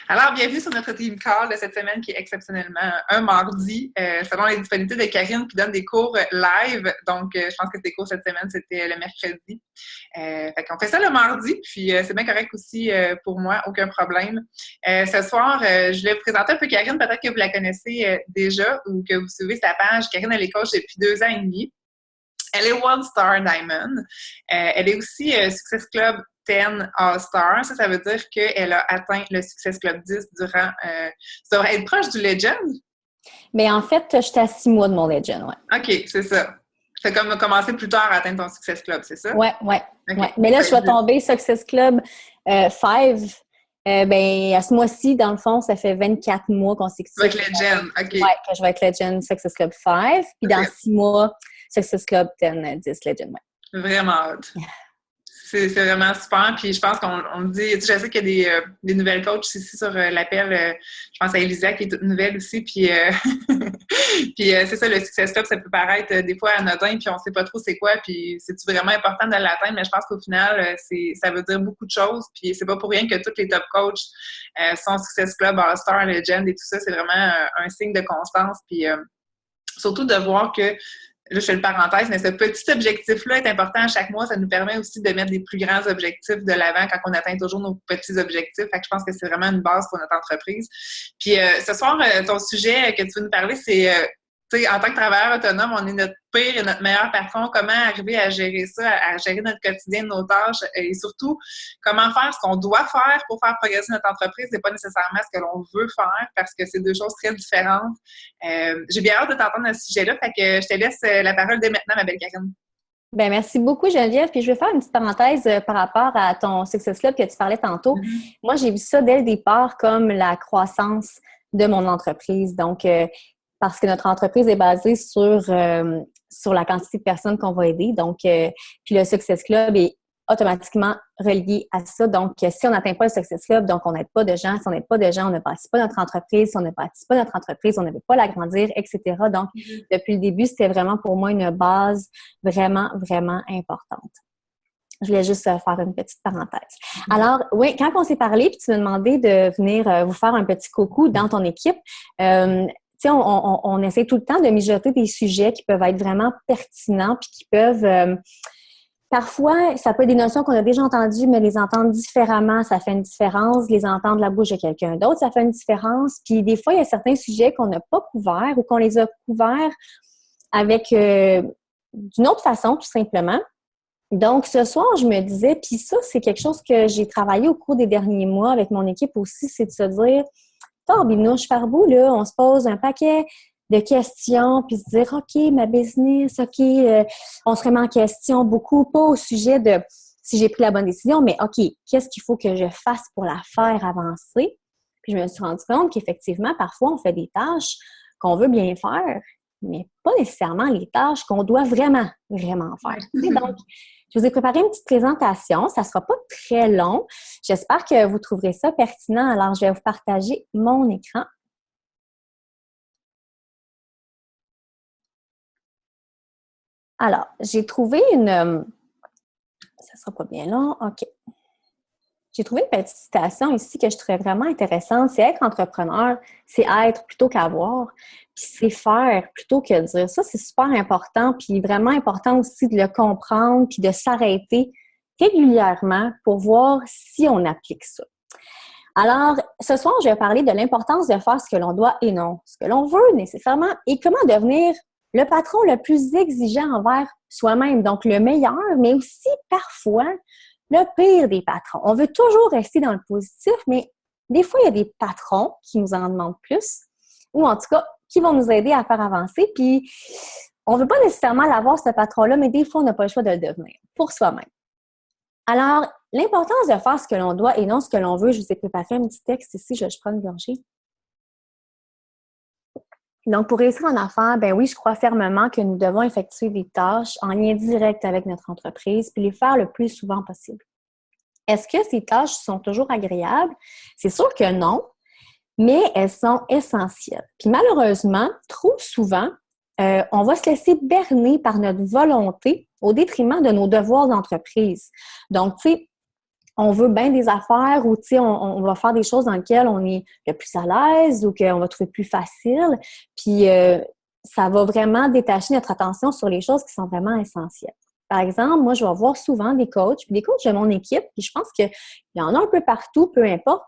Alors, bienvenue sur notre team call de cette semaine qui est exceptionnellement un mardi, selon les disponibilités de Karine qui donne des cours live. Donc, je pense que tes cours cette semaine, c'était le mercredi. Fait qu'on fait ça le mardi, puis c'est bien correct aussi pour moi, aucun problème. Ce soir, je voulais vous présenter un peu Karine, peut-être que vous la connaissez déjà ou que vous suivez sa page. Karine, elle est coach depuis 2 ans et demi. Elle est One Star Diamond. Elle est aussi Success Club 10 All-Star. Ça veut dire qu'elle a atteint le Success Club 10 durant... ça devrait être proche du Legend? Mais en fait, j'étais à 6 mois de mon Legend, ouais. OK, c'est ça. Tu as comme commencé plus tard à atteindre ton Success Club, c'est ça? Ouais. Okay. Ouais. Mais là, je vais tomber Success Club 5. À ce mois-ci, dans le fond, ça fait 24 mois consécutifs. Avec Legend, OK. Ouais, que je vais avec Legend Success Club 5. Puis dans 6 mois, Success Club 10 Legend, ouais. Vraiment hâte. C'est vraiment super. Puis je pense qu'on dit, je sais qu'il y a des nouvelles coachs ici sur l'appel. Je pense à Elisa qui est toute nouvelle aussi. Puis, puis c'est ça, le Success Club, ça peut paraître des fois anodin, puis on sait pas trop c'est quoi. Puis c'est vraiment important de l'atteindre, mais je pense qu'au final, ça veut dire beaucoup de choses. Puis c'est pas pour rien que tous les top coachs sont Success Club, All-Star, Legend et tout ça. C'est vraiment un signe de constance. Puis surtout de voir que là, je fais le parenthèse, mais ce petit objectif-là est important à chaque mois. Ça nous permet aussi de mettre des plus grands objectifs de l'avant quand on atteint toujours nos petits objectifs. Fait que je pense que c'est vraiment une base pour notre entreprise. Puis ce soir, ton sujet que tu veux nous parler, c'est, tu sais, en tant que travailleur autonome, on est notre pire et notre meilleur patron. Comment arriver à gérer ça, à gérer notre quotidien, nos tâches et surtout, comment faire ce qu'on doit faire pour faire progresser notre entreprise. C'est pas nécessairement ce que l'on veut faire parce que c'est deux choses très différentes. J'ai bien hâte de t'entendre à ce sujet-là. Fait que je te laisse la parole dès maintenant, ma belle Karine. Bien, merci beaucoup, Geneviève. Puis je vais faire une petite parenthèse par rapport à ton Success Club que tu parlais tantôt. Mm-hmm. Moi, j'ai vu ça dès le départ comme la croissance de mon entreprise. Donc, parce que notre entreprise est basée sur la quantité de personnes qu'on va aider. Donc, puis le Success Club est automatiquement relié à ça. Donc, si on n'atteint pas le Success Club, donc on n'aide pas de gens. Si on n'aide pas de gens, on ne bâtit pas notre entreprise. Si on ne bâtit pas notre entreprise, on ne veut pas l'agrandir, etc. Donc, depuis le début, c'était vraiment pour moi une base vraiment, vraiment importante. Je voulais juste faire une petite parenthèse. Alors, oui, quand on s'est parlé, puis tu m'as demandé de venir vous faire un petit coucou dans ton équipe, tu sais, on essaie tout le temps de mijoter des sujets qui peuvent être vraiment pertinents puis qui peuvent... parfois, ça peut être des notions qu'on a déjà entendues, mais les entendre différemment, ça fait une différence. Les entendre de la bouche de quelqu'un d'autre, ça fait une différence. Puis des fois, il y a certains sujets qu'on n'a pas couverts ou qu'on les a couverts avec d'une autre façon, tout simplement. Donc, ce soir, je me disais, puis ça, c'est quelque chose que j'ai travaillé au cours des derniers mois avec mon équipe aussi, c'est de se dire... binouche par bout, là, on se pose un paquet de questions, puis se dire, OK, ma business, OK, on se remet en question beaucoup, pas au sujet de si j'ai pris la bonne décision, mais OK, qu'est-ce qu'il faut que je fasse pour la faire avancer? Puis je me suis rendu compte qu'effectivement, parfois, on fait des tâches qu'on veut bien faire, mais pas nécessairement les tâches qu'on doit vraiment, vraiment faire. Donc, je vous ai préparé une petite présentation. Ça ne sera pas très long. J'espère que vous trouverez ça pertinent. Alors, je vais vous partager mon écran. Alors, j'ai trouvé une... ça ne sera pas bien long. OK. J'ai trouvé une petite citation ici que je trouvais vraiment intéressante. C'est être entrepreneur, c'est être plutôt qu'avoir, puis c'est faire plutôt que dire. Ça, c'est super important, puis vraiment important aussi de le comprendre, puis de s'arrêter régulièrement pour voir si on applique ça. Alors, ce soir, je vais parler de l'importance de faire ce que l'on doit et non ce que l'on veut nécessairement, et comment devenir le patron le plus exigeant envers soi-même, donc le meilleur, mais aussi parfois le pire des patrons. On veut toujours rester dans le positif, mais des fois, il y a des patrons qui nous en demandent plus, ou en tout cas, qui vont nous aider à faire avancer. Puis, on ne veut pas nécessairement l'avoir, ce patron-là, mais des fois, on n'a pas le choix de le devenir pour soi-même. Alors, l'importance de faire ce que l'on doit et non ce que l'on veut, je vous ai préparé un petit texte ici, je prends une gorgée. Donc, pour réussir en affaires, ben oui, je crois fermement que nous devons effectuer des tâches en lien direct avec notre entreprise puis les faire le plus souvent possible. Est-ce que ces tâches sont toujours agréables? C'est sûr que non, mais elles sont essentielles. Puis malheureusement, trop souvent, on va se laisser berner par notre volonté au détriment de nos devoirs d'entreprise. Donc, tu sais, on veut bien des affaires ou, tu sais, on va faire des choses dans lesquelles on est le plus à l'aise ou qu'on va trouver plus facile. Puis, ça va vraiment détacher notre attention sur les choses qui sont vraiment essentielles. Par exemple, moi, je vais voir souvent des coachs, puis des coachs de mon équipe, puis je pense qu'il y en a un peu partout, peu importe,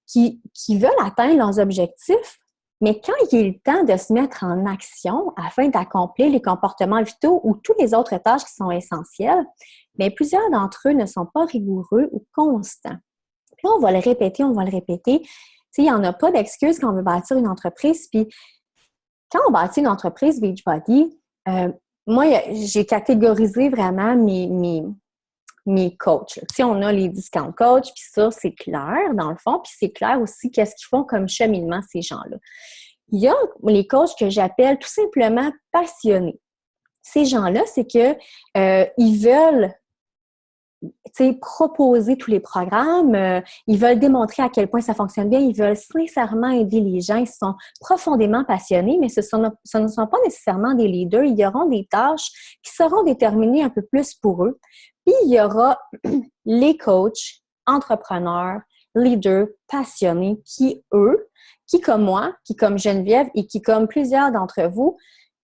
qui veulent atteindre leurs objectifs, mais quand il est le temps de se mettre en action afin d'accomplir les comportements vitaux ou toutes les autres tâches qui sont essentielles, bien, plusieurs d'entre eux ne sont pas rigoureux ou constants. Puis là, on va le répéter, on va le répéter. Tu sais, il n'y en a pas d'excuse quand on veut bâtir une entreprise. Puis quand on bâtit une entreprise Beachbody, moi, j'ai catégorisé vraiment mes coachs. Tu sais, on a les discount coachs, puis ça, c'est clair dans le fond, puis c'est clair aussi qu'est-ce qu'ils font comme cheminement, ces gens-là. Il y a les coachs que j'appelle tout simplement passionnés. Ces gens-là, c'est que ils veulent proposer tous les programmes, ils veulent démontrer à quel point ça fonctionne bien, ils veulent sincèrement aider les gens, ils sont profondément passionnés, mais ce ne sont pas nécessairement des leaders, ils auront des tâches qui seront déterminées un peu plus pour eux. Puis il y aura les coachs, entrepreneurs, leaders, passionnés qui, eux, qui comme moi, qui comme Geneviève et qui comme plusieurs d'entre vous,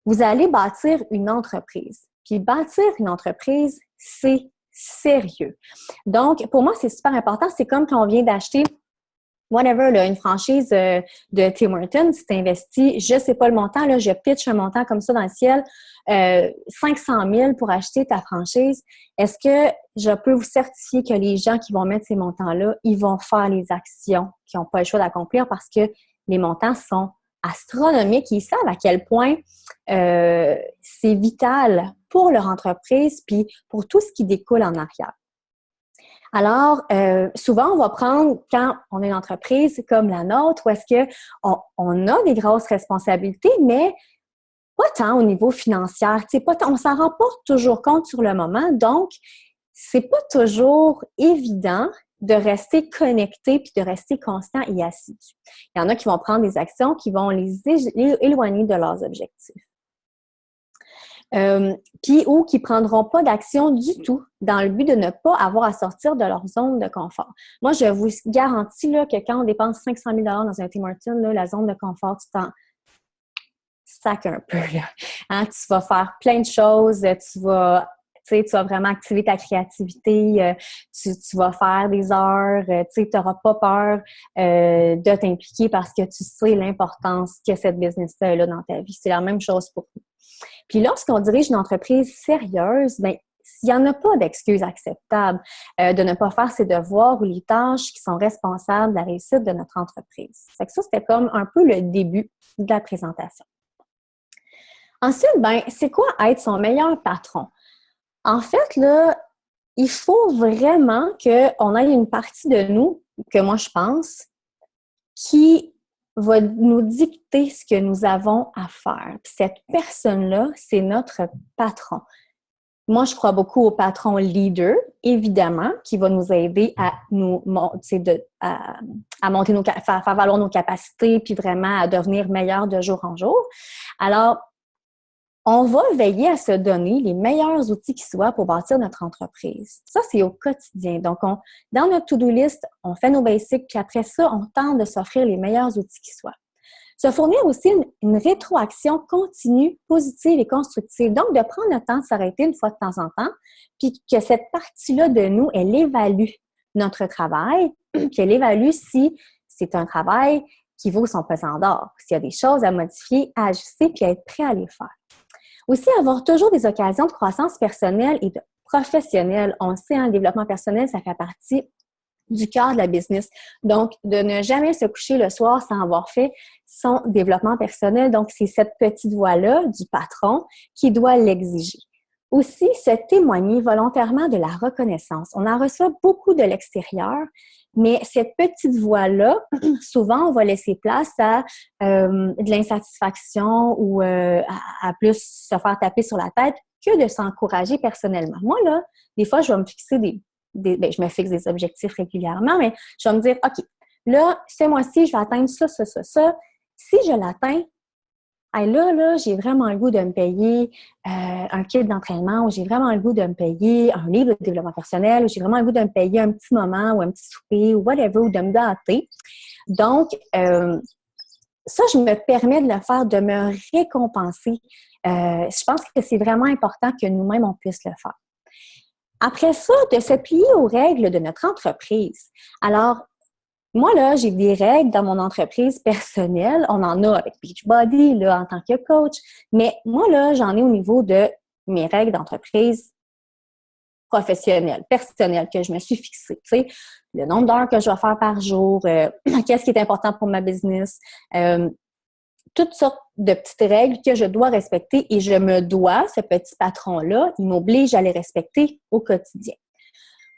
vous allez bâtir une entreprise. Puis bâtir une entreprise, c'est sérieux. Donc, pour moi, c'est super important. C'est comme quand on vient d'acheter whatever, là, une franchise de Tim Hortons, si tu investis, je ne sais pas le montant, là, je pitch un montant comme ça dans le ciel, 500 000 pour acheter ta franchise. Est-ce que je peux vous certifier que les gens qui vont mettre ces montants-là, ils vont faire les actions qu'ils n'ont pas le choix d'accomplir parce que les montants sont astronomiques. Ils savent à quel point c'est vital pour leur entreprise puis pour tout ce qui découle en arrière. Alors, souvent, on va prendre, quand on est une entreprise comme la nôtre, où est-ce qu'on a des grosses responsabilités, mais pas tant au niveau financier. On ne s'en rend pas toujours compte sur le moment, donc c'est pas toujours évident de rester connecté puis de rester constant et assidu. Il y en a qui vont prendre des actions qui vont les éloigner de leurs objectifs. Puis ou qui ne prendront pas d'action du tout dans le but de ne pas avoir à sortir de leur zone de confort. Moi, je vous garantis là, que quand on dépense 500 000 dans un Tim Hortons, là, la zone de confort, tu t'en sacs un peu. Là. Hein? Tu vas faire plein de choses, tu vas vraiment activer ta créativité, tu vas faire des heures, tu n'auras pas peur de t'impliquer parce que tu sais l'importance que cette business-là a dans ta vie. C'est la même chose pour nous. Puis lorsqu'on dirige une entreprise sérieuse, bien, il n'y en a pas d'excuses acceptables de ne pas faire ses devoirs ou les tâches qui sont responsables de la réussite de notre entreprise. Fait que ça, c'était comme un peu le début de la présentation. Ensuite, bien, c'est quoi être son meilleur patron? En fait, là, il faut vraiment qu'on ait une partie de nous, que moi je pense, qui va nous dicter ce que nous avons à faire. Puis cette personne-là, c'est notre patron. Moi, je crois beaucoup au patron leader, évidemment, qui va nous aider à à monter faire valoir nos capacités, puis vraiment à devenir meilleurs de jour en jour. Alors, on va veiller à se donner les meilleurs outils qui soient pour bâtir notre entreprise. Ça, c'est au quotidien. Donc, dans notre to-do list, on fait nos basics, puis après ça, on tente de s'offrir les meilleurs outils qui soient. Se fournir aussi une rétroaction continue, positive et constructive. Donc, de prendre le temps de s'arrêter une fois de temps en temps, puis que cette partie-là de nous, elle évalue notre travail, puis elle évalue si c'est un travail qui vaut son pesant d'or, s'il y a des choses à modifier, à ajuster, puis à être prêt à les faire. Aussi, avoir toujours des occasions de croissance personnelle et de professionnelle. On le sait, le développement personnel, ça fait partie du cœur de la business. Donc, de ne jamais se coucher le soir sans avoir fait son développement personnel. Donc, c'est cette petite voix-là du patron qui doit l'exiger. Aussi, se témoigner volontairement de la reconnaissance. On en reçoit beaucoup de l'extérieur, mais cette petite voix-là, souvent, on va laisser place à de l'insatisfaction ou à plus se faire taper sur la tête que de s'encourager personnellement. Moi, là, des fois, je vais me fixer je me fixe des objectifs régulièrement, mais je vais me dire, OK, là, ce mois-ci, je vais atteindre ça, ça, ça, ça. Si je l'atteins, hey, là, j'ai vraiment le goût de me payer un kit d'entraînement ou j'ai vraiment le goût de me payer un livre de développement personnel ou j'ai vraiment le goût de me payer un petit moment ou un petit souper ou whatever ou de me gâter. Donc, ça, je me permets de le faire, de me récompenser. Je pense que c'est vraiment important que nous-mêmes, on puisse le faire. Après ça, de se plier aux règles de notre entreprise. Alors, moi, là, j'ai des règles dans mon entreprise personnelle. On en a avec Beachbody, là, en tant que coach. Mais moi, là, j'en ai au niveau de mes règles d'entreprise professionnelles, personnelles, que je me suis fixée. Tu sais, le nombre d'heures que je vais faire par jour, qu'est-ce qui est important pour ma business, toutes sortes de petites règles que je dois respecter et je me dois, ce petit patron-là, il m'oblige à les respecter au quotidien.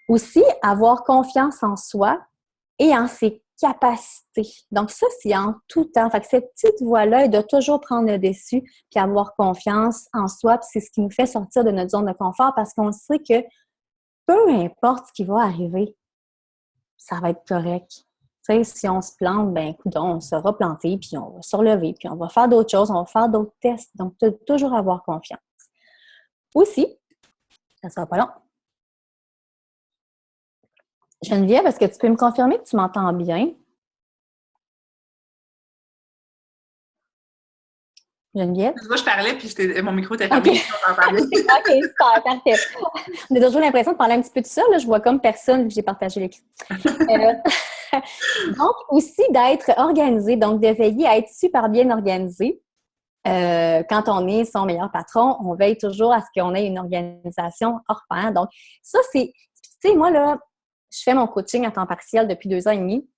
Aussi, avoir confiance en soi et en ses capacités. Donc ça, c'est en tout temps. Fait que cette petite voie-là, elle doit toujours prendre le dessus puis avoir confiance en soi. Puis c'est ce qui nous fait sortir de notre zone de confort parce qu'on sait que peu importe ce qui va arriver, ça va être correct. Tu sais, si on se plante, ben écoute, on sera planté, puis on va se relever, puis on va faire d'autres choses, on va faire d'autres tests. Donc, toujours avoir confiance. Aussi, ça sera pas long. Geneviève, est-ce que tu peux me confirmer que tu m'entends bien? Geneviève? Moi, je parlais, puis mon micro était fermé. Okay. OK, super, parfait. On a toujours l'impression de parler un petit peu de ça. Là. Je vois comme personne que j'ai partagé l'écran. Donc, aussi d'être organisé, donc de veiller à être super bien organisé. Quand on est son meilleur patron, on veille toujours à ce qu'on ait une organisation hors pair. Donc, ça, c'est... Tu sais, moi, là, je fais mon coaching à temps partiel depuis 2 ans et demi.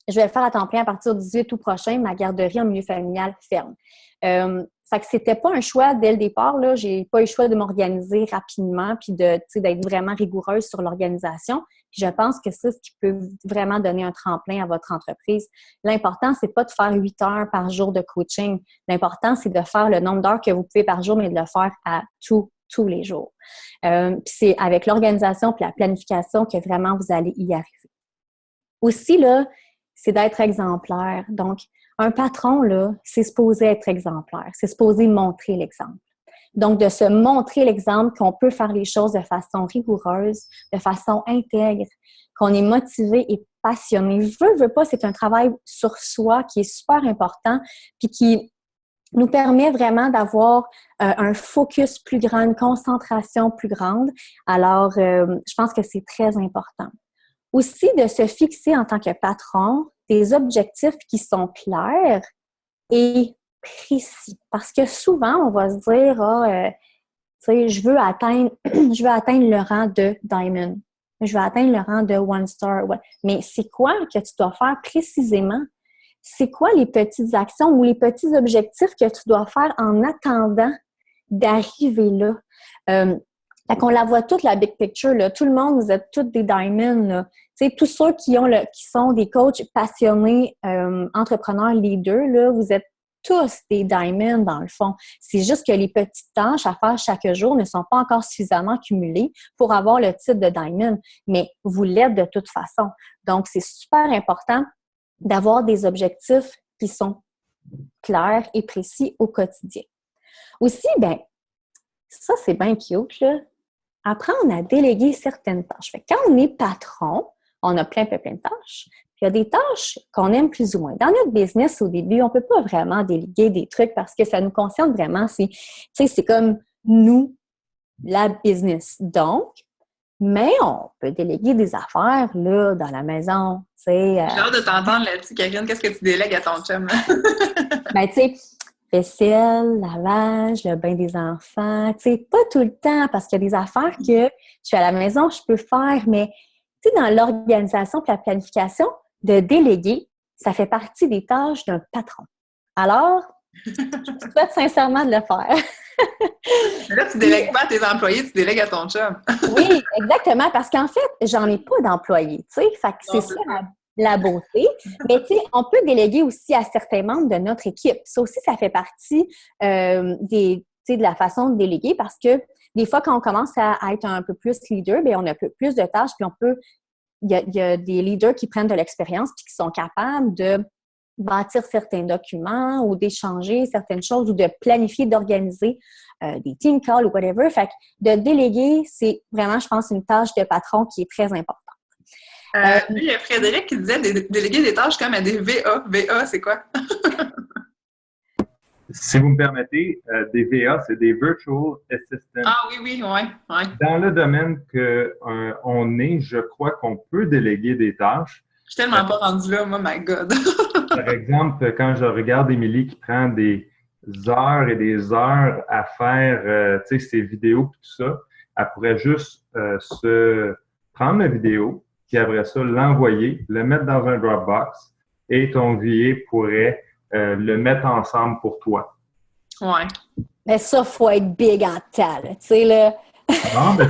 Je vais le faire à temps plein à partir du 18 août prochain, ma garderie en milieu familial ferme. Fait que c'était pas un choix dès le départ, là. J'ai pas eu le choix de m'organiser rapidement puis d'être vraiment rigoureuse sur l'organisation. Puis je pense que c'est ce qui peut vraiment donner un tremplin à votre entreprise. L'important, c'est pas de faire 8 heures par jour de coaching. L'important, c'est de faire le nombre d'heures que vous pouvez par jour, mais de le faire à tous les jours. Puis c'est avec l'organisation puis la planification que vraiment vous allez y arriver. Aussi, là, c'est d'être exemplaire. Donc, un patron, là, c'est supposé être exemplaire. C'est supposé montrer l'exemple. Donc, de se montrer l'exemple qu'on peut faire les choses de façon rigoureuse, de façon intègre, qu'on est motivé et passionné. Veux pas, c'est un travail sur soi qui est super important puis qui nous permet vraiment d'avoir un focus plus grand, une concentration plus grande. Alors, je pense que c'est très important. Aussi, de se fixer en tant que patron des objectifs qui sont clairs et précis. Parce que souvent, on va se dire, tu sais, je veux atteindre le rang de Diamond. Je veux atteindre le rang de One Star. Ouais. Mais c'est quoi que tu dois faire précisément? C'est quoi les petites actions ou les petits objectifs que tu dois faire en attendant d'arriver là? Fait qu'on la voit toute, la big picture, là. Tout le monde, vous êtes tous des diamonds, là. Tu sais, tous ceux qui sont des coachs passionnés, entrepreneurs, leaders, là, vous êtes tous des diamonds, dans le fond. C'est juste que les petites tâches à faire chaque jour ne sont pas encore suffisamment cumulées pour avoir le titre de diamond, mais vous l'êtes de toute façon. Donc, c'est super important d'avoir des objectifs qui sont clairs et précis au quotidien. Aussi, ben ça, c'est bien cute, là. Apprendre à déléguer certaines tâches. Fait que quand on est patron, on a plein de tâches. Puis il y a des tâches qu'on aime plus ou moins. Dans notre business, au début, on ne peut pas vraiment déléguer des trucs parce que ça nous concerne vraiment. C'est comme nous, la business. Donc, mais on peut déléguer des affaires là, dans la maison. J'ai hâte de t'entendre là-dessus, Karine. Qu'est-ce que tu délègues à ton chum? Ben, tu sais, vaisselle, lavage, le bain des enfants, tu sais, pas tout le temps, parce qu'il y a des affaires que je suis à la maison, je peux faire, mais tu sais, dans l'organisation et la planification, de déléguer, ça fait partie des tâches d'un patron. Alors, je souhaite sincèrement de le faire. Mais là, tu délègues pas à tes employés, tu délègues à ton chum. Oui, exactement, parce qu'en fait, j'en ai pas d'employés, tu sais, fait que c'est ça la beauté. Mais tu sais, on peut déléguer aussi à certains membres de notre équipe. Ça aussi, ça fait partie de la façon de déléguer parce que des fois, quand on commence à être un peu plus leader, bien, on a un peu plus de tâches, puis il y a des leaders qui prennent de l'expérience puis qui sont capables de bâtir certains documents ou d'échanger certaines choses ou de planifier, d'organiser des team calls ou whatever. Fait que de déléguer, c'est vraiment, je pense, une tâche de patron qui est très importante. Il y a Frédéric qui disait déléguer des tâches comme à des VA. VA, c'est quoi? Si vous me permettez, des VA, c'est des Virtual Assistants. Ah oui, ouais. Dans le domaine qu'on est, je crois qu'on peut déléguer des tâches. Je suis tellement pas rendue là, moi, my God. Par exemple, quand je regarde Émilie qui prend des heures et des heures à faire ses vidéos et tout ça, elle pourrait juste se prendre la vidéo, puis après ça, l'envoyer, le mettre dans un Dropbox et ton VA pourrait le mettre ensemble pour toi. Ouais. Mais ça, il faut être big en temps, tu sais, là. Non, mais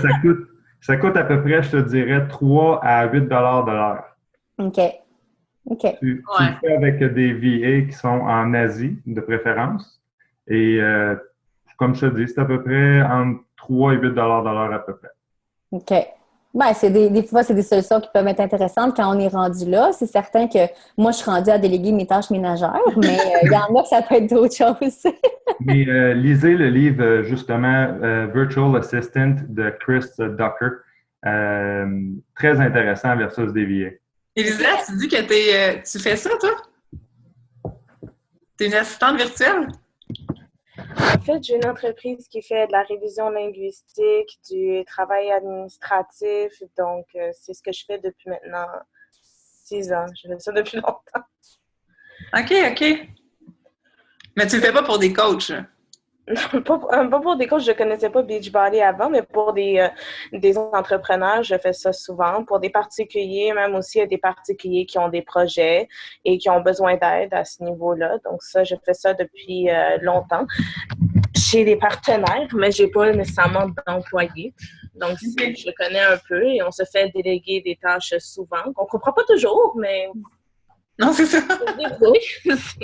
ça coûte à peu près, je te dirais, 3 à 8 de l'heure. OK. Tu le fais avec des VA qui sont en Asie, de préférence. Et comme je te dis, c'est à peu près entre 3 et 8 de l'heure à peu près. OK. Ben, des fois, c'est des solutions qui peuvent être intéressantes quand on est rendu là. C'est certain que moi, je suis rendue à déléguer mes tâches ménagères, mais il y en a que ça peut être d'autres choses. Mais lisez le livre, justement, Virtual Assistant de Chris Ducker. Très intéressant versus des VA. Élisa, tu dis que tu fais ça, toi? Tu es une assistante virtuelle? En fait, j'ai une entreprise qui fait de la révision linguistique, du travail administratif. Donc, c'est ce que je fais depuis maintenant 6 ans. Je fais ça depuis longtemps. OK. Mais tu le fais pas pour des coachs? Pas pour des coachs, je ne connaissais pas Beachbody avant, mais pour des entrepreneurs, je fais ça souvent. Pour des particuliers, même aussi, il y a des particuliers qui ont des projets et qui ont besoin d'aide à ce niveau-là. Donc ça, je fais ça depuis longtemps. J'ai des partenaires, mais je n'ai pas nécessairement d'employés. Donc, je connais un peu et on se fait déléguer des tâches souvent. On ne comprend pas toujours, mais... Non, c'est ça.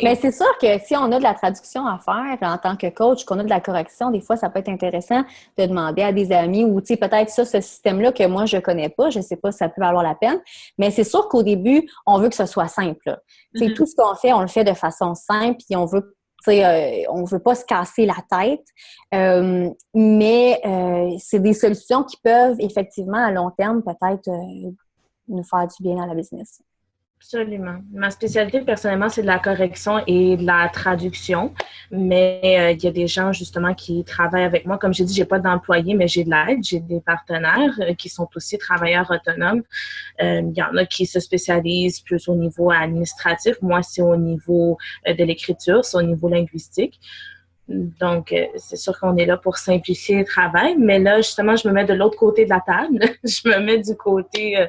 Mais c'est sûr que si on a de la traduction à faire en tant que coach, qu'on a de la correction, des fois, ça peut être intéressant de demander à des amis ou, tu sais, peut-être ça, ce système-là que moi, je connais pas, je sais pas si ça peut valoir la peine, mais c'est sûr qu'au début, on veut que ce soit simple. Tu sais, tout ce qu'on fait, on le fait de façon simple puis on veut on veut pas se casser la tête, mais c'est des solutions qui peuvent effectivement à long terme peut-être nous faire du bien dans la business. Absolument. Ma spécialité, personnellement, c'est de la correction et de la traduction. Mais il y a des gens, justement, qui travaillent avec moi. Comme j'ai dit, j'ai pas d'employés, mais j'ai de l'aide. J'ai des partenaires qui sont aussi travailleurs autonomes. Il y en a qui se spécialisent plus au niveau administratif. Moi, c'est au niveau de l'écriture, c'est au niveau linguistique. Donc, c'est sûr qu'on est là pour simplifier le travail, mais là, justement, je me mets de l'autre côté de la table. Je me mets du côté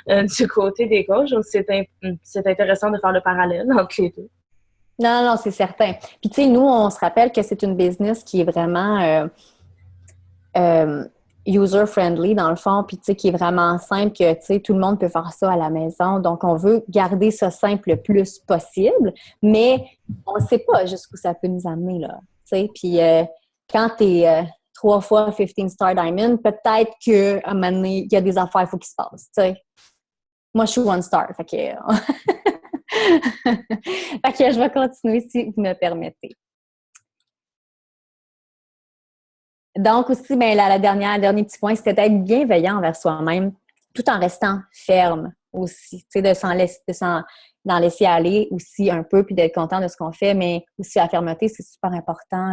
des coachs. Donc, c'est intéressant de faire le parallèle entre les deux. Non, c'est certain. Puis, tu sais, nous, on se rappelle que c'est une business qui est vraiment user-friendly, dans le fond, puis, tu sais, qui est vraiment simple, que, tu sais, tout le monde peut faire ça à la maison. Donc, on veut garder ça simple le plus possible, mais on ne sait pas jusqu'où ça peut nous amener, là. Puis quand tu es 3 fois 15 Star Diamond, peut-être qu'à un moment donné, il y a des affaires qu'il faut qu'ils se passent. T'sais. Moi, je suis 1 star. Fait que... fait que je vais continuer si vous me permettez. Donc aussi, ben, le dernier petit point, c'était d'être bienveillant envers soi-même tout en restant ferme aussi. D'en laisser aller aussi un peu, puis d'être content de ce qu'on fait, mais aussi la fermeté, c'est super important.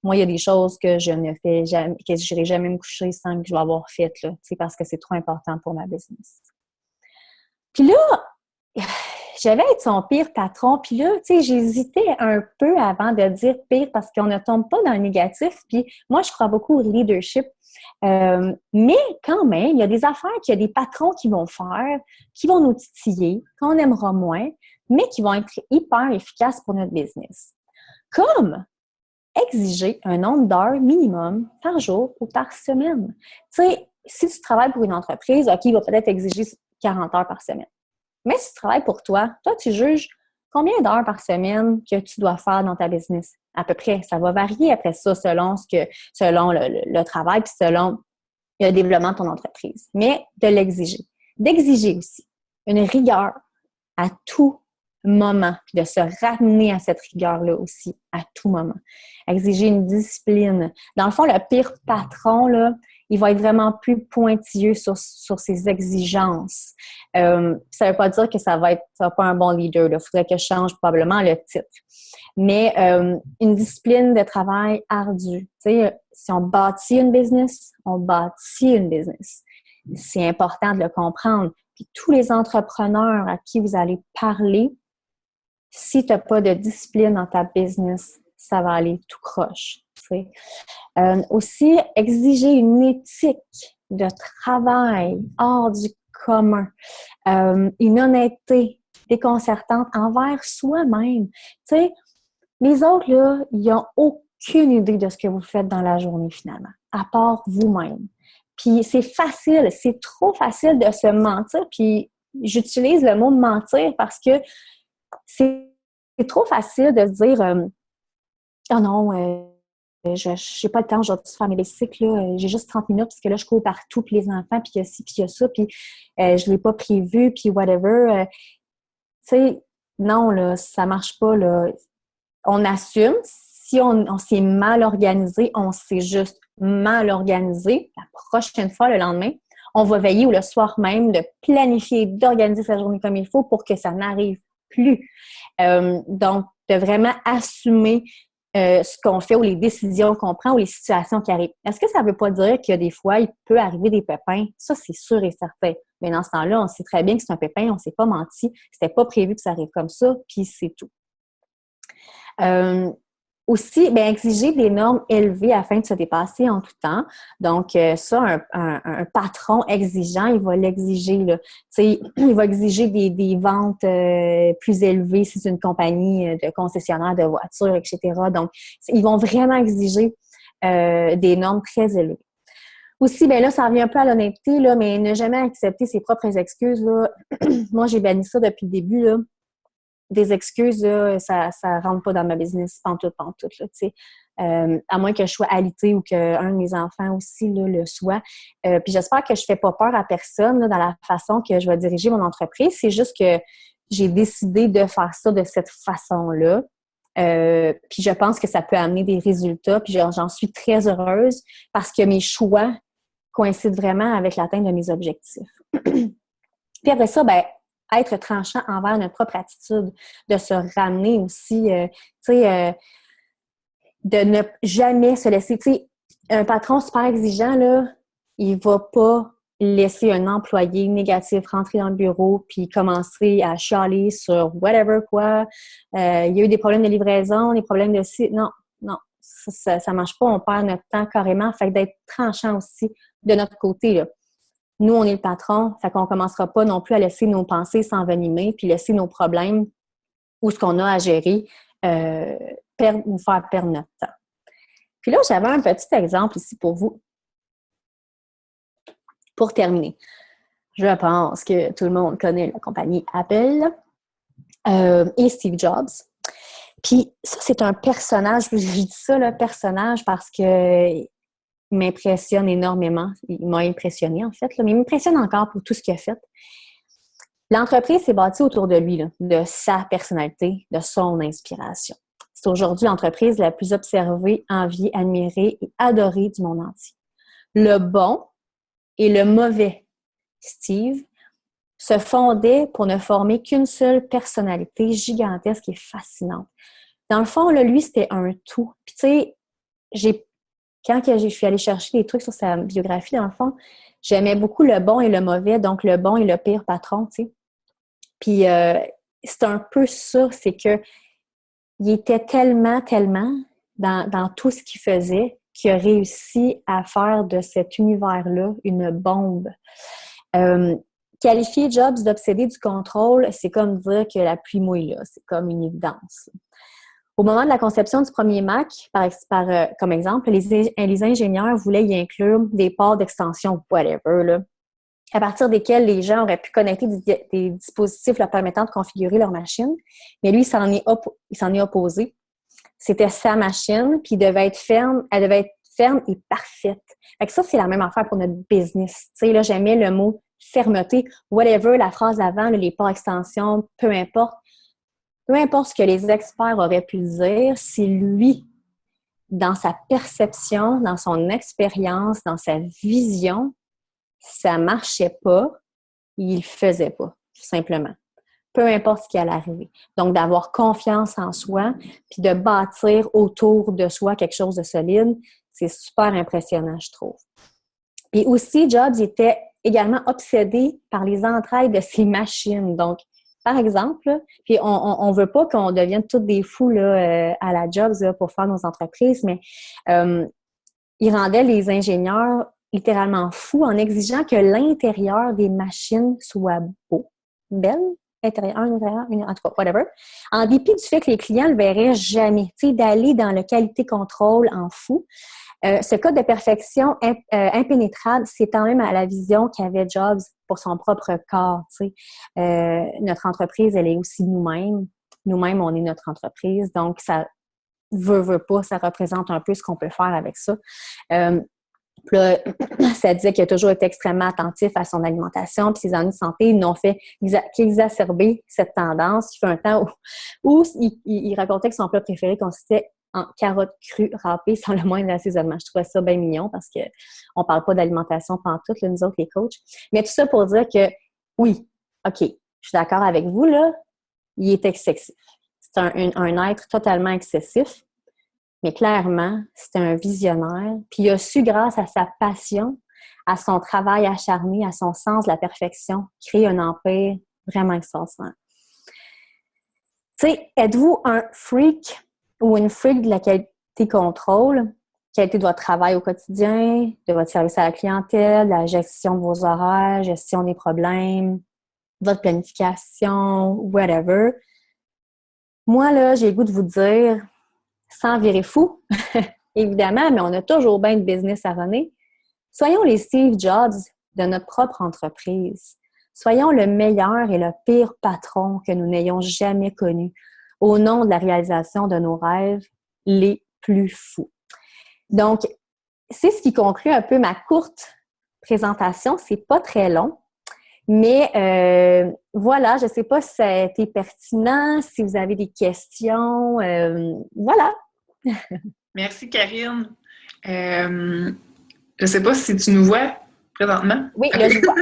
Moi, il y a des choses que je ne fais jamais, que je n'irai jamais me coucher sans que je vais avoir fait, là, parce que c'est trop important pour ma business. Puis là, j'avais être son pire patron, puis là, j'hésitais un peu avant de dire pire parce qu'on ne tombe pas dans le négatif, puis moi, je crois beaucoup au leadership. Mais quand même, il y a des affaires qu'il y a des patrons qui vont faire, qui vont nous titiller, qu'on aimera moins, mais qui vont être hyper efficaces pour notre business. Comme exiger un nombre d'heures minimum par jour ou par semaine. Tu sais, si tu travailles pour une entreprise, OK, il va peut-être exiger 40 heures par semaine. Mais si tu travailles pour toi, tu juges combien d'heures par semaine que tu dois faire dans ta business? À peu près. Ça va varier après ça selon le travail puis selon le développement de ton entreprise. Mais de l'exiger. D'exiger aussi une rigueur à tous moment, puis de se ramener à cette rigueur-là aussi, à tout moment. Exiger une discipline. Dans le fond, le pire patron, là, il va être vraiment plus pointilleux sur ses exigences. Ça ne veut pas dire que ça va pas un bon leader. Il faudrait que je change probablement le titre. Mais une discipline de travail ardue. Tu sais, si on bâtit une business, on bâtit une business. C'est important de le comprendre. Puis tous les entrepreneurs à qui vous allez parler, si tu n'as pas de discipline dans ta business, ça va aller tout croche. Tu sais. Aussi, exiger une éthique de travail hors du commun, une honnêteté déconcertante envers soi-même. Tu sais, les autres, là, ils n'ont aucune idée de ce que vous faites dans la journée, finalement, à part vous-même. Puis c'est facile, c'est trop facile de se mentir. Puis j'utilise le mot mentir parce que c'est trop facile de se dire « Oh non, je n'ai pas le temps aujourd'hui de faire mes bicycles, j'ai juste 30 minutes parce que là, je cours partout, puis les enfants, puis il y a ci, puis il y a ça, puis je ne l'ai pas prévu, puis whatever. » Tu sais, non, là, ça ne marche pas, là. On assume. Si on s'est mal organisé, on s'est juste mal organisé. La prochaine fois, le lendemain, on va veiller ou le soir même de planifier, d'organiser sa journée comme il faut pour que ça n'arrive plus. Donc, de vraiment assumer ce qu'on fait ou les décisions qu'on prend ou les situations qui arrivent. Est-ce que ça ne veut pas dire qu'il y a des fois, il peut arriver des pépins? Ça, c'est sûr et certain. Mais dans ce temps-là, on sait très bien que c'est un pépin, on ne s'est pas menti, c'était pas prévu que ça arrive comme ça, puis c'est tout. Aussi, bien, exiger des normes élevées afin de se dépasser en tout temps. Donc, ça, un patron exigeant, il va l'exiger, là. Tu sais, il va exiger des ventes plus élevées si c'est une compagnie de concessionnaire de voitures, etc. Donc, ils vont vraiment exiger des normes très élevées. Aussi, bien là, ça revient un peu à l'honnêteté, là, mais ne jamais accepter ses propres excuses, là. Moi, j'ai banni ça depuis le début, là. Des excuses, là, ça rentre pas dans ma business, pantoute, là, tu sais. À moins que je sois alitée ou qu'un de mes enfants aussi là, le soit. Puis j'espère que je fais pas peur à personne là, dans la façon que je vais diriger mon entreprise. C'est juste que j'ai décidé de faire ça de cette façon-là. Puis je pense que ça peut amener des résultats. Puis j'en suis très heureuse parce que mes choix coïncident vraiment avec l'atteinte de mes objectifs. Puis après ça, ben être tranchant envers notre propre attitude, de se ramener aussi, tu sais, de ne jamais se laisser, tu sais, un patron super exigeant, là, il va pas laisser un employé négatif rentrer dans le bureau puis commencer à chialer sur whatever quoi. Il y a eu des problèmes de livraison, des problèmes de site. Non, ça marche pas, on perd notre temps carrément. Fait que d'être tranchant aussi de notre côté, là. Nous, on est le patron, fait qu'on ne commencera pas non plus à laisser nos pensées s'envenimer puis laisser nos problèmes ou ce qu'on a à gérer nous faire perdre notre temps. Puis là, j'avais un petit exemple ici pour vous. Pour terminer, je pense que tout le monde connaît la compagnie Apple et Steve Jobs. Puis ça, c'est un personnage, je dis ça, le personnage, parce que il m'impressionne énormément. Il m'a impressionné, en fait, là, mais il m'impressionne encore pour tout ce qu'il a fait. L'entreprise s'est bâtie autour de lui, là, de sa personnalité, de son inspiration. C'est aujourd'hui l'entreprise la plus observée, enviée, admirée et adorée du monde entier. Le bon et le mauvais Steve se fondaient pour ne former qu'une seule personnalité gigantesque et fascinante. Dans le fond, là, lui, c'était un tout. Puis tu sais, quand je suis allée chercher des trucs sur sa biographie, dans le fond, j'aimais beaucoup le bon et le mauvais, donc le bon et le pire patron, tu sais. Puis c'est un peu ça, c'est que il était tellement dans tout ce qu'il faisait qu'il a réussi à faire de cet univers-là une bombe. Qualifier Jobs d'obsédé du contrôle, c'est comme dire que la pluie mouille, là. C'est comme une évidence. Au moment de la conception du premier Mac, comme exemple, les ingénieurs voulaient y inclure des ports d'extension whatever, là, à partir desquels les gens auraient pu connecter des dispositifs leur permettant de configurer leur machine. Mais lui, il s'en est opposé. C'était sa machine, puis elle devait être ferme et parfaite. Fait que ça, c'est la même affaire pour notre business. Tu sais, là, j'aimais le mot fermeté, whatever, la phrase avant, là, les ports extensions, peu importe. peu importe ce que les experts auraient pu dire, si lui, dans sa perception, dans son expérience, dans sa vision, ça marchait pas, il le faisait pas, tout simplement. Peu importe ce qui allait arriver. Donc, d'avoir confiance en soi, puis de bâtir autour de soi quelque chose de solide, c'est super impressionnant, je trouve. Et aussi, Jobs était également obsédé par les entrailles de ses machines. Donc, par exemple, puis on veut pas qu'on devienne tous des fous là, à la Jobs là, pour faire nos entreprises, mais il rendait les ingénieurs littéralement fous en exigeant que l'intérieur des machines soit beau, belle, intérieur, en tout cas, whatever, en dépit du fait que les clients ne le verraient jamais, tu sais, d'aller dans le qualité-contrôle en fou. Ce code de perfection impénétrable, c'est quand même à la vision qu'avait Jobs pour son propre corps, tu sais. Notre entreprise, elle est aussi nous-mêmes. Nous-mêmes, on est notre entreprise, donc ça veut pas, ça représente un peu ce qu'on peut faire avec ça. Puis là, ça disait qu'il a toujours été extrêmement attentif à son alimentation, puis ses ennuis de santé n'ont fait qu'exacerber cette tendance. Il fait un temps où il racontait que son plat préféré consistait en carottes crues râpées sans le moindre assaisonnement. Je trouvais ça bien mignon parce que on parle pas d'alimentation pantoute, là, nous autres, les coachs. Mais tout ça pour dire que, oui, OK, je suis d'accord avec vous, là, il est excessif. C'est un être totalement excessif. Mais clairement, c'était un visionnaire. Puis il a su, grâce à sa passion, à son travail acharné, à son sens de la perfection, créer un empire vraiment extraordinaire. Tu sais, êtes-vous un freak ou une freak de la qualité-contrôle? Qualité de votre travail au quotidien, de votre service à la clientèle, la gestion de vos horaires, gestion des problèmes, votre planification, whatever. Moi, là, j'ai le goût de vous dire, sans virer fou, évidemment, mais on a toujours bien de business à runner. Soyons les Steve Jobs de notre propre entreprise. Soyons le meilleur et le pire patron que nous n'ayons jamais connu au nom de la réalisation de nos rêves les plus fous. Donc, c'est ce qui conclut un peu ma courte présentation. C'est pas très long. Mais voilà, je ne sais pas si ça a été pertinent, si vous avez des questions. Voilà. Merci, Karine. Je ne sais pas si tu nous vois présentement. Oui, là, je vois.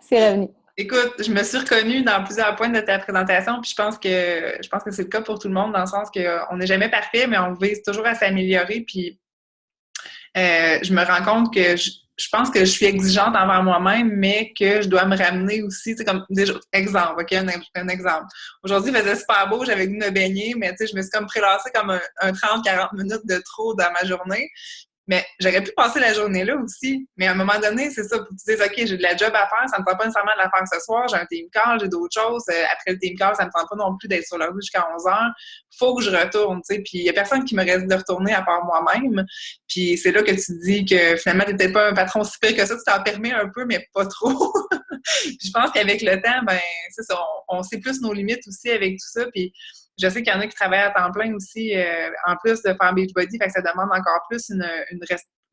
C'est revenu. Écoute, je me suis reconnue dans plusieurs points de ta présentation, puis je pense que c'est le cas pour tout le monde, dans le sens qu'on n'est jamais parfait, mais on vise toujours à s'améliorer. Puis je me rends compte que je pense que je suis exigeante envers moi-même, mais que je dois me ramener aussi, tu sais, comme déjà, exemple, OK, un exemple. Aujourd'hui, il faisait super beau, j'avais goût de me baigner, mais tu sais, je me suis comme prélassée comme un 30-40 minutes de trop dans ma journée. Mais j'aurais pu passer la journée là aussi. Mais à un moment donné, c'est ça, pour que tu dises, OK, j'ai de la job à faire, ça ne me tente pas nécessairement de la faire ce soir, j'ai un team call, j'ai d'autres choses. Après le team call, ça ne me tente pas non plus d'être sur la route jusqu'à 11 heures. Faut que je retourne, tu sais. Puis il n'y a personne qui me reste de retourner à part moi-même. Puis c'est là que tu dis que finalement, tu n'es peut-être pas un patron si pire que ça, tu t'en permets un peu, mais pas trop. Puis je pense qu'avec le temps, ben c'est ça, on sait plus nos limites aussi avec tout ça. Puis je sais qu'il y en a qui travaillent à temps plein aussi, en plus de faire Beachbody, fait que ça demande encore plus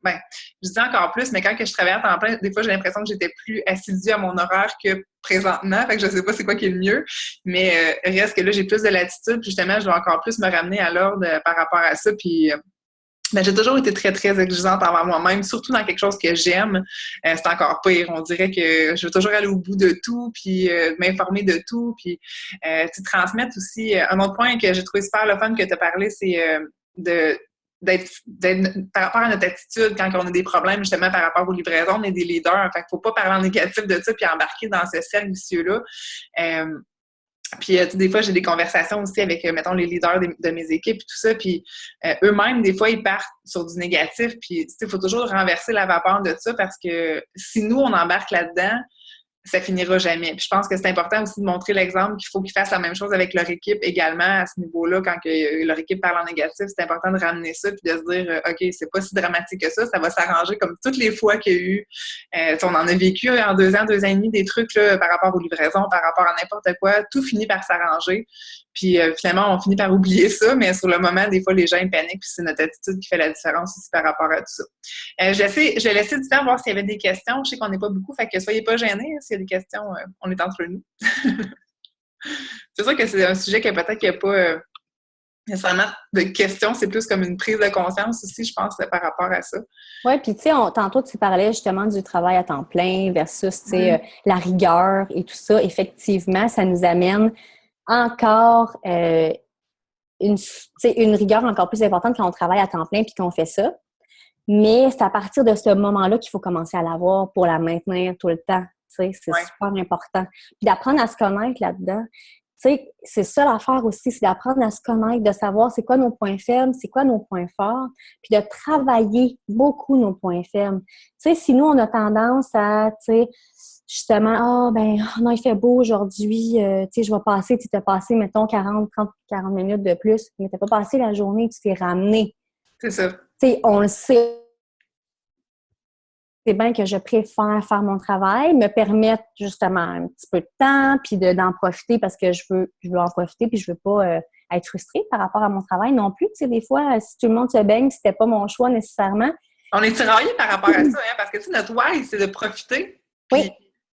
ben, je dis encore plus, mais quand que je travaillais à temps plein, des fois, j'ai l'impression que j'étais plus assidue à mon horaire que présentement, fait que je sais pas c'est quoi qui est le mieux, mais reste que là, j'ai plus de latitude, puis justement, je dois encore plus me ramener à l'ordre par rapport à ça, puis ben, j'ai toujours été très, très exigeante envers moi-même, surtout dans quelque chose que j'aime. C'est encore pire. On dirait que je veux toujours aller au bout de tout, puis m'informer de tout, puis tu transmettre aussi. Un autre point que j'ai trouvé super le fun que tu as parlé, c'est d'être par rapport à notre attitude quand on a des problèmes, justement, par rapport aux livraisons, on est des leaders. Fait qu'il faut pas parler en négatif de ça puis embarquer dans ce cercle vicieux-là. Puis des fois, j'ai des conversations aussi avec, mettons, les leaders de mes équipes et tout ça, puis eux-mêmes, des fois, ils partent sur du négatif, puis il faut toujours renverser la vapeur de ça parce que si nous, on embarque là-dedans, ça finira jamais. Puis je pense que c'est important aussi de montrer l'exemple qu'il faut qu'ils fassent la même chose avec leur équipe également à ce niveau-là. Quand leur équipe parle en négatif, c'est important de ramener ça puis de se dire OK, c'est pas si dramatique que ça va s'arranger comme toutes les fois qu'il y a eu. On en a vécu en 2 ans, 2 ans et demi, des trucs là, par rapport aux livraisons, par rapport à n'importe quoi. Tout finit par s'arranger. Puis finalement, on finit par oublier ça, mais sur le moment, des fois, les gens ils paniquent, puis c'est notre attitude qui fait la différence aussi par rapport à tout ça. Je vais laisser du temps voir s'il y avait des questions. Je sais qu'on n'est pas beaucoup, fait que soyez pas gênés. S'il y a des questions, on est entre nous. C'est sûr que c'est un sujet que peut-être qu'il n'y a pas nécessairement de questions, c'est plus comme une prise de conscience aussi, je pense, par rapport à ça. Oui, puis tu sais, tantôt tu parlais justement du travail à temps plein versus, tu sais, la rigueur et tout ça. Effectivement, ça nous amène encore une rigueur encore plus importante quand on travaille à temps plein puis qu'on fait ça. Mais c'est à partir de ce moment-là qu'il faut commencer à l'avoir pour la maintenir tout le temps. Tu sais, c'est super important. Puis d'apprendre à se connaître là-dedans. Tu sais, c'est ça l'affaire aussi, c'est d'apprendre à se connaître, de savoir c'est quoi nos points faibles, c'est quoi nos points forts, puis de travailler beaucoup nos points faibles. Tu sais, si nous, on a tendance à, tu sais, justement, non, il fait beau aujourd'hui, tu sais, je vais passer, tu t'es passé, mettons, 40 minutes de plus, mais t'as pas passé la journée, tu t'es ramené. C'est ça. Tu sais, on le sait. C'est bien que je préfère faire mon travail, me permettre justement un petit peu de temps, puis d'en profiter parce que je veux en profiter, puis je veux pas être frustrée par rapport à mon travail non plus. Tu sais, des fois, si tout le monde se baigne, c'était pas mon choix nécessairement. On est tiraillés par rapport à ça, hein, parce que tu sais, notre why, c'est de profiter. Oui.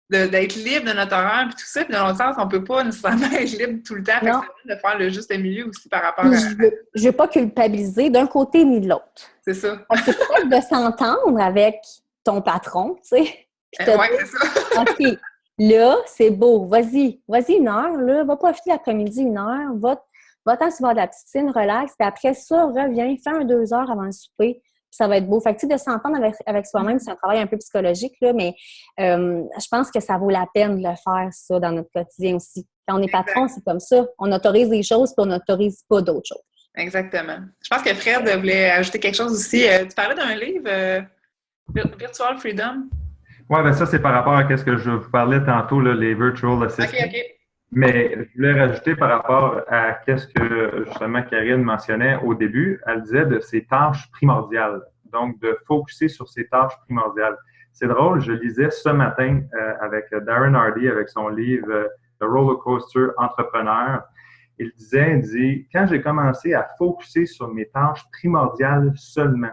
D'être libre de notre horaire, puis tout ça. Puis dans l'autre sens, on peut pas nécessairement être libre tout le temps. Fait que c'est de faire le juste milieu aussi par rapport à... Je veux pas culpabiliser d'un côté ni de l'autre. C'est ça. C'est peut-être de s'entendre avec ton patron, tu sais. Oui, c'est ça. OK, là, c'est beau. Vas-y une heure, là. Va profiter l'après-midi une heure. Va-t'en sur de la piscine, relax. Puis après ça, reviens. Fais 2 heures avant le souper. Puis ça va être beau. Fait que, tu sais, de s'entendre avec soi-même, c'est un travail un peu psychologique, là, mais je pense que ça vaut la peine de le faire, ça, dans notre quotidien aussi. Quand on est patron, c'est comme ça. On autorise des choses, puis on n'autorise pas d'autres choses. Exactement. Je pense que Fred voulait ajouter quelque chose aussi. Tu parlais d'un livre... Virtual Freedom? Oui, bien ça, c'est par rapport à ce que je vous parlais tantôt, là, les Virtual Assistants. OK. Mais je voulais rajouter par rapport à ce que, justement, Karine mentionnait au début. Elle disait de ses tâches primordiales. Donc, de focuser sur ses tâches primordiales. C'est drôle, je lisais ce matin avec Darren Hardy, avec son livre The Roller Coaster Entrepreneur. Il dit, quand j'ai commencé à focuser sur mes tâches primordiales seulement,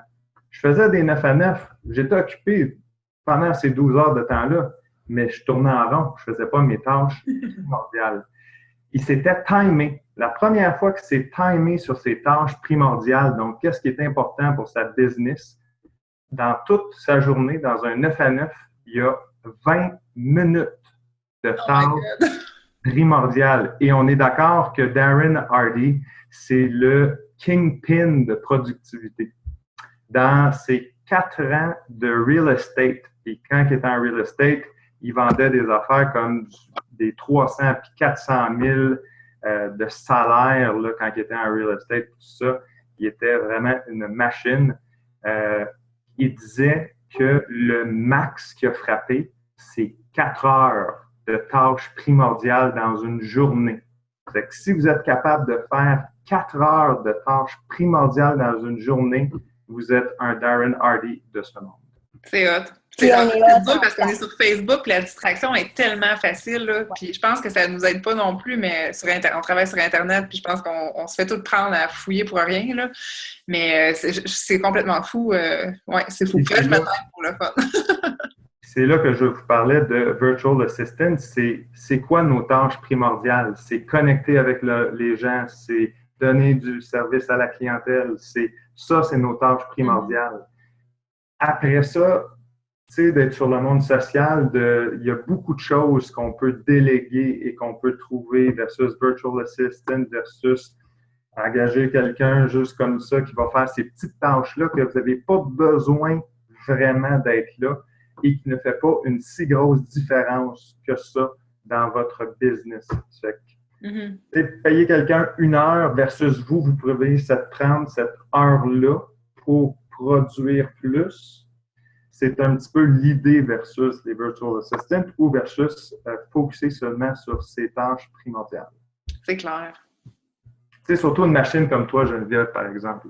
je faisais des 9 à 9. J'étais occupé pendant ces 12 heures de temps-là, mais je tournais en rond. Je ne faisais pas mes tâches primordiales. Il s'était timé. La première fois qu'il s'est timé sur ses tâches primordiales, donc qu'est-ce qui est important pour sa business, dans toute sa journée, dans un 9 à 9, il y a 20 minutes de tâches primordiales. Et on est d'accord que Darren Hardy, c'est le kingpin de productivité. Dans ses 4 ans de real estate, et quand il était en real estate, il vendait des affaires comme des 300 puis 400 000 de salaire là, quand il était en real estate, tout ça. Il était vraiment une machine. Il disait que le max qu'il a frappé, c'est 4 heures de tâches primordiales dans une journée. C'est que si vous êtes capable de faire 4 heures de tâches primordiales dans une journée, vous êtes un Darren Hardy de ce monde. C'est hot. C'est dur parce qu'on est sur Facebook, puis la distraction est tellement facile. Là, puis je pense que ça ne nous aide pas non plus, mais on travaille sur Internet, puis je pense qu'on se fait tout prendre à fouiller pour rien. Là. Mais c'est complètement fou. C'est fou. Je m'attends pour le fun. C'est là que je vous parlais de Virtual Assistant. C'est quoi nos tâches primordiales? C'est connecter avec les gens, c'est donner du service à la clientèle. C'est nos tâches primordiales. Après ça, tu sais, d'être sur le monde social, il y a beaucoup de choses qu'on peut déléguer et qu'on peut trouver versus Virtual Assistant, versus engager quelqu'un juste comme ça qui va faire ces petites tâches-là que vous n'avez pas besoin vraiment d'être là et qui ne fait pas une si grosse différence que ça dans votre business. Payer quelqu'un 1 heure versus vous pouvez prendre cette heure-là pour produire plus. C'est un petit peu l'idée versus les Virtual Assistants ou versus focuser seulement sur ses tâches primordiales. C'est clair. Tu sais, surtout une machine comme toi, Geneviève, par exemple.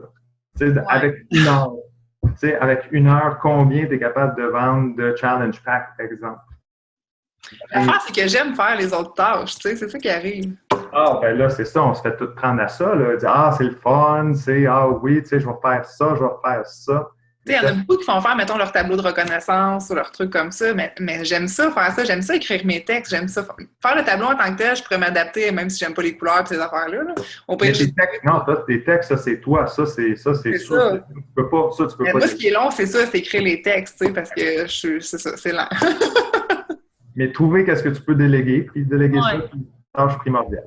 Tu sais, avec 1 heure. Tu sais, avec 1 heure, combien tu es capable de vendre de Challenge Pack, par exemple? L'affaire, c'est que j'aime faire les autres tâches. Tu sais, c'est ça qui arrive. Ah, ben là, c'est ça. On se fait tout prendre à ça. Là. Dire, c'est le fun. Oui, tu sais, je vais faire ça, je vais faire ça. Tu sais, il y en a beaucoup qui font faire, mettons, leur tableau de reconnaissance ou leur truc comme ça, mais j'aime ça, faire ça. J'aime ça, écrire mes textes. J'aime ça. Faire le tableau en tant que tel, je pourrais m'adapter, même si j'aime pas les couleurs et ces affaires-là. Là. On peut Mais tes textes, non, tes textes, ça, c'est toi. Ça, c'est sûr. ça. Tu peux pas, ça, tu peux Mais pas. moi, ce qui est long, c'est ça, c'est écrire les textes, tu sais, parce que c'est ça, c'est lent. Mais trouver qu'est-ce que tu peux déléguer, puis déléguer ça, c'est une tâche primordiale.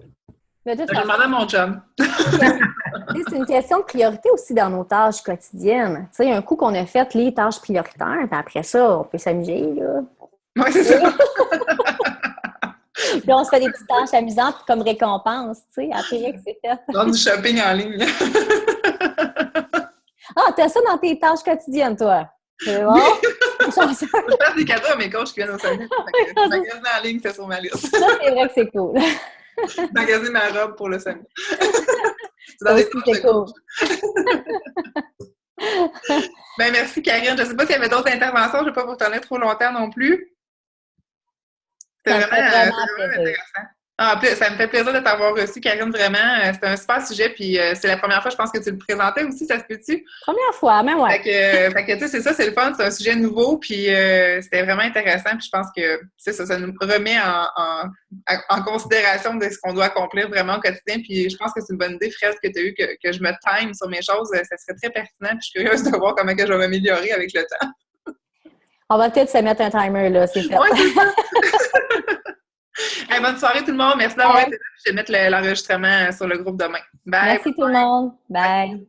Mais de toute Je façon, demandais à mon job. c'est une question de priorité aussi dans nos tâches quotidiennes. Tu sais, un coup qu'on a fait les tâches prioritaires, puis après ça, on peut s'amuser, là. Oui, c'est ça. Puis on se fait des petites tâches amusantes comme récompense, tu sais, après que c'est fait. Dans du shopping en ligne. Ah, t'as ça dans tes tâches quotidiennes, toi? C'est bon? Chanceux. Je passe des cadeaux à mes coachs qui viennent au samedi. Magasiner en ligne, c'est sur ma liste. Ça, c'est vrai que c'est cool. Magasiner ma robe pour le samedi. C'est Ça dans les aussi, tâches c'est de cool. coach. Ben, merci, Karine. Je ne sais pas s'il y avait d'autres interventions. Je ne vais pas vous retenir trop longtemps non plus. C'était vraiment intéressant. Ah, ça me fait plaisir de t'avoir reçu, Karine, vraiment. C'était un super sujet, puis c'est la première fois, je pense, que tu le présentais aussi, ça se peut-tu? Première fois, même ouais. Fait que tu sais, c'est ça, c'est le fun, c'est un sujet nouveau, puis c'était vraiment intéressant, puis je pense que ça nous remet en considération de ce qu'on doit accomplir vraiment au quotidien, puis je pense que c'est une bonne idée, Fred, que tu as eu, que je me time sur mes choses, ça serait très pertinent, puis je suis curieuse de voir comment que je vais m'améliorer avec le temps. On va peut-être se mettre un timer, là, c'est fait. Ouais, c'est ça. Hey, bonne soirée tout le monde. Merci d'avoir été là. Je vais mettre l'enregistrement sur le groupe demain. Bye. Merci tout le monde. Bye.